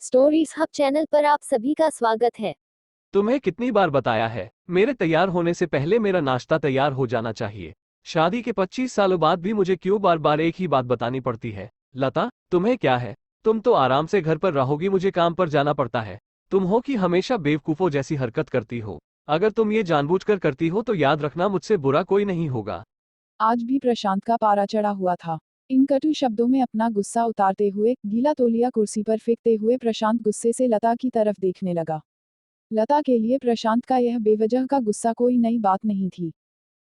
Stories hub channel पर आप सभी का स्वागत है। तुम्हें कितनी बार बताया है, मेरे तैयार होने से पहले मेरा नाश्ता तैयार हो जाना चाहिए। शादी के 25 सालों बाद भी मुझे क्यों बार बार एक ही बात बतानी पड़ती है। लता, तुम्हें क्या है? तुम तो आराम से घर पर रहोगी, मुझे काम पर जाना पड़ता है। तुम हो कि हमेशा बेवकूफों जैसी हरकत करती हो। अगर तुम ये जानबूझकर करती हो तो याद रखना, मुझसे बुरा कोई नहीं होगा। आज भी प्रशांत का पारा चढ़ा हुआ था। इन कटु शब्दों में अपना गुस्सा उतारते हुए गीला तौलिया कुर्सी पर फेंकते हुए प्रशांत गुस्से से लता की तरफ देखने लगा। लता के लिए प्रशांत का यह बेवजह का गुस्सा कोई नई बात नहीं थी।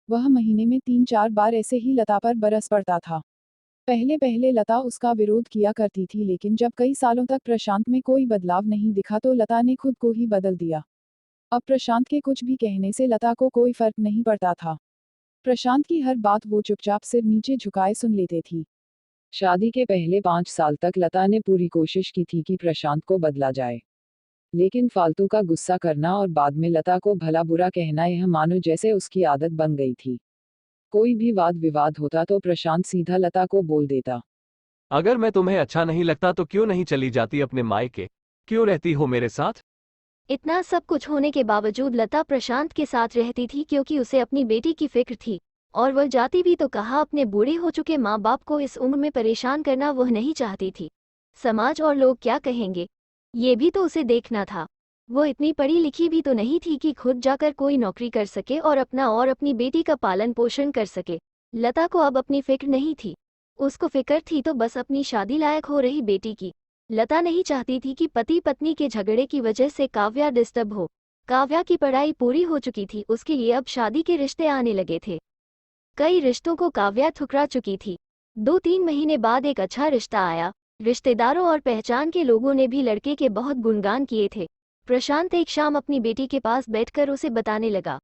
वह महीने में 3-4 बार ऐसे ही लता पर बरस पड़ता था। पहले पहले लता उसका विरोध किया करती थी, लेकिन जब कई सालों तक प्रशांत में कोई बदलाव नहीं दिखा तो लता ने खुद को ही बदल दिया। अब प्रशांत के कुछ भी कहने से लता को कोई फर्क नहीं पड़ता था। प्रशांत की हर बात वो चुपचाप सिर नीचे झुकाए सुन लेते थी। शादी के पहले 5 साल तक लता ने पूरी कोशिश की थी कि प्रशांत को बदला जाए, लेकिन फालतू का गुस्सा करना और बाद में लता को भला बुरा कहना यह मानो जैसे उसकी आदत बन गई थी। कोई भी वाद विवाद होता तो प्रशांत सीधा लता को बोल देता। अगर मैं तुम्हें अच्छा नहीं लगता तो क्यों नहीं चली जाती अपने मायके? क्यों रहती हो मेरे साथ? इतना सब कुछ होने के बावजूद लता प्रशांत के साथ रहती थी क्योंकि उसे अपनी बेटी की फिक्र थी। और वह जाती भी तो कहा, अपने बूढ़े हो चुके माँ बाप को इस उम्र में परेशान करना वह नहीं चाहती थी। समाज और लोग क्या कहेंगे, ये भी तो उसे देखना था। वो इतनी पढ़ी लिखी भी तो नहीं थी कि खुद जाकर कोई नौकरी कर सके और अपना और अपनी बेटी का पालन पोषण कर सके। लता को अब अपनी फिक्र नहीं थी। उसको फिक्र थी तो बस अपनी शादी लायक हो रही बेटी की। लता नहीं चाहती थी कि पति पत्नी के झगड़े की वजह से काव्या डिस्टर्ब हो। काव्या की पढ़ाई पूरी हो चुकी थी, उसके लिए अब शादी के रिश्ते आने लगे थे। कई रिश्तों को काव्या ठुकरा चुकी थी। 2-3 महीने बाद एक अच्छा रिश्ता आया। रिश्तेदारों और पहचान के लोगों ने भी लड़के के बहुत गुणगान किए थे। प्रशांत एक शाम अपनी बेटी के पास बैठकर उसे बताने लगा।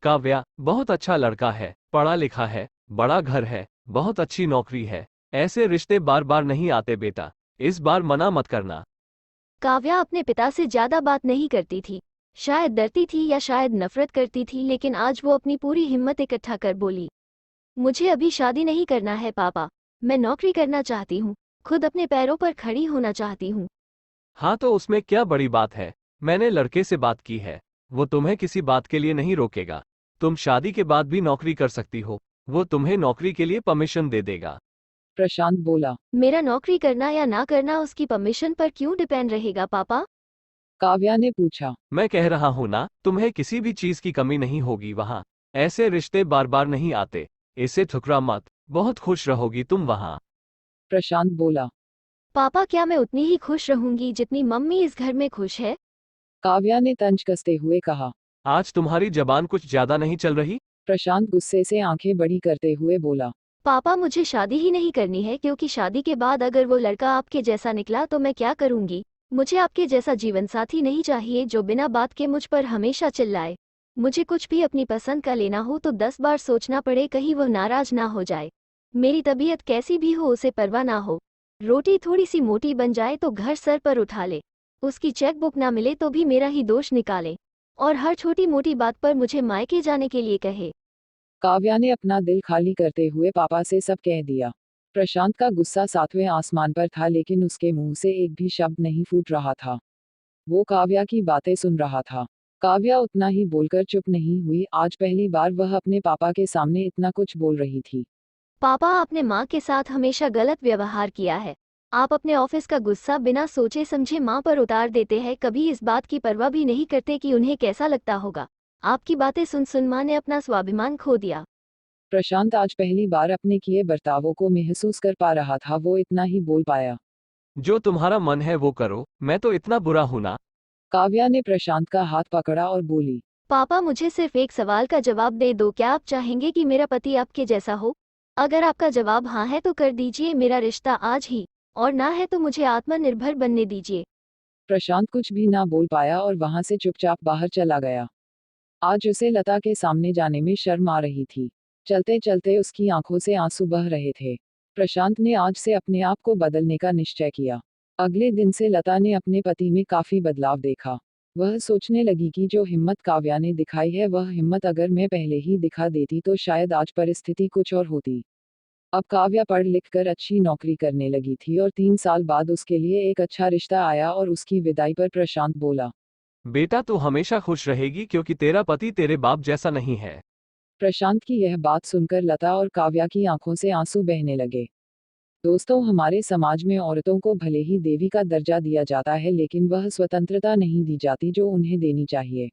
काव्या, बहुत अच्छा लड़का है, पढ़ा लिखा है, बड़ा घर है, बहुत अच्छी नौकरी है। ऐसे रिश्ते बार बार नहीं आते बेटा, इस बार मना मत करना। काव्या अपने पिता से ज्यादा बात नहीं करती थी। शायद डरती थी या शायद नफरत करती थी, लेकिन आज वो अपनी पूरी हिम्मत इकट्ठा कर बोली, मुझे अभी शादी नहीं करना है पापा। मैं नौकरी करना चाहती हूँ, खुद अपने पैरों पर खड़ी होना चाहती हूँ। हाँ तो उसमें क्या बड़ी बात है? मैंने लड़के से बात की है, वो तुम्हें किसी बात के लिए नहीं रोकेगा। तुम शादी के बाद भी नौकरी कर सकती हो, वो तुम्हें नौकरी के लिए परमिशन दे देगा। प्रशांत बोला। मेरा नौकरी करना या ना करना उसकी परमिशन पर क्यों डिपेंड रहेगा पापा? काव्या ने पूछा। मैं कह रहा हूं ना, तुम्हें किसी भी चीज की कमी नहीं होगी वहां। ऐसे रिश्ते बार बार नहीं आते, इसे ठुकरा मत, बहुत खुश रहोगी तुम वहां। प्रशांत बोला। पापा, क्या मैं उतनी ही खुश रहूंगी जितनी मम्मी इस घर में खुश है? काव्या ने तंज कसते हुए कहा। आज तुम्हारी जबान कुछ ज्यादा नहीं चल रही? प्रशांत गुस्से से आंखें बड़ी करते हुए बोला। पापा, मुझे शादी ही नहीं करनी है, क्योंकि शादी के बाद अगर वो लड़का आपके जैसा निकला तो मैं क्या करूंगी? मुझे आपके जैसा जीवन साथी नहीं चाहिए जो बिना बात के मुझ पर हमेशा चिल्लाए। मुझे कुछ भी अपनी पसंद का लेना हो तो 10 बार सोचना पड़े, कहीं वो नाराज ना हो जाए। मेरी तबीयत कैसी भी हो उसे परवाह ना हो। रोटी थोड़ी सी मोटी बन जाए तो घर सर पर उठा ले। उसकी चेक बुक ना मिले तो भी मेरा ही दोष निकाले। और हर छोटी मोटी बात पर मुझे मायके जाने के लिए कहे। काव्या ने अपना दिल खाली करते हुए पापा से सब कह दिया। प्रशांत का गुस्सा 7वें आसमान पर था, लेकिन उसके मुंह से एक भी शब्द नहीं फूट रहा था। वो काव्या की बातें सुन रहा था। काव्या उतना ही बोलकर चुप नहीं हुई। आज पहली बार वह अपने पापा के सामने इतना कुछ बोल रही थी। पापा, आपने माँ के साथ हमेशा गलत व्यवहार किया है। आप अपने ऑफिस का गुस्सा बिना सोचे समझे माँ पर उतार देते हैं, कभी इस बात की परवाह भी नहीं करते कि उन्हें कैसा लगता होगा। आपकी बातें सुन सुन माँ ने अपना स्वाभिमान खो दिया। प्रशांत आज पहली बार अपने किए बर्तावों को महसूस कर पा रहा था। वो इतना ही बोल पाया। जो तुम्हारा मन है वो करो, मैं तो इतना बुरा हूं ना? काव्या ने प्रशांत का हाथ पकड़ा और बोली। पापा, मुझे सिर्फ एक सवाल का जवाब दे दो, क्या आप चाहेंगे कि मेरा पति आपके जैसा हो? अगर आपका जवाब हाँ है तो कर दीजिए मेरा रिश्ता आज ही, और ना है तो मुझे आत्मनिर्भर बनने दीजिए। प्रशांत कुछ भी ना बोल पाया और वहां से चुपचाप बाहर चला गया। आज उसे लता के सामने जाने में शर्म आ रही थी। चलते चलते उसकी आंखों से आंसू बह रहे थे। प्रशांत ने आज से अपने आप को बदलने का निश्चय किया। अगले दिन से लता ने अपने पति में काफी बदलाव देखा। वह सोचने लगी कि जो हिम्मत काव्या ने दिखाई है, वह हिम्मत अगर मैं पहले ही दिखा देती तो शायद आज परिस्थिति कुछ और होती। अब काव्या पढ़ लिख कर अच्छी नौकरी करने लगी थी और 3 साल बाद उसके लिए एक अच्छा रिश्ता आया और उसकी विदाई पर प्रशांत बोला। बेटा तू हमेशा खुश रहेगी क्योंकि तेरा पति तेरे बाप जैसा नहीं है। प्रशांत की यह बात सुनकर लता और काव्या की आंखों से आंसू बहने लगे। दोस्तों, हमारे समाज में औरतों को भले ही देवी का दर्जा दिया जाता है, लेकिन वह स्वतंत्रता नहीं दी जाती जो उन्हें देनी चाहिए।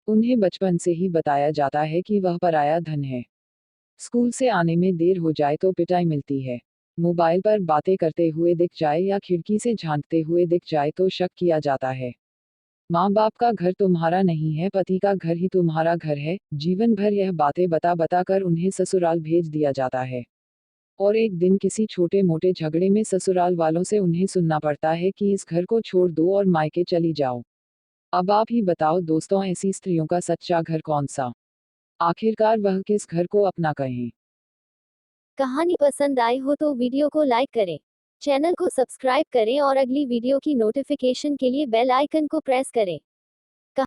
उन्हें बचपन से ही बताया जाता है कि वह पराया धन है। स्कूल से आने में देर हो जाए तो पिटाई मिलती है। मोबाइल पर बातें करते हुए दिख जाए या खिड़की से झांकते हुए दिख जाए तो शक किया जाता है। माँ बाप का घर तुम्हारा नहीं है, पति का घर ही तुम्हारा घर है। जीवन भर यह बातें बता बता कर उन्हें ससुराल भेज दिया जाता है। और एक दिन किसी छोटे मोटे झगड़े में ससुराल वालों से उन्हें सुनना पड़ता है कि इस घर को छोड़ दो और मायके चली जाओ। अब आप ही बताओ दोस्तों, ऐसी स्त्रियों का सच्चा घर कौन सा? आखिरकार वह किस घर को अपना कहें? कहानी पसंद आई हो तो वीडियो को लाइक करें, चैनल को सब्सक्राइब करें और अगली वीडियो की नोटिफिकेशन के लिए बेल आइकन को प्रेस करें।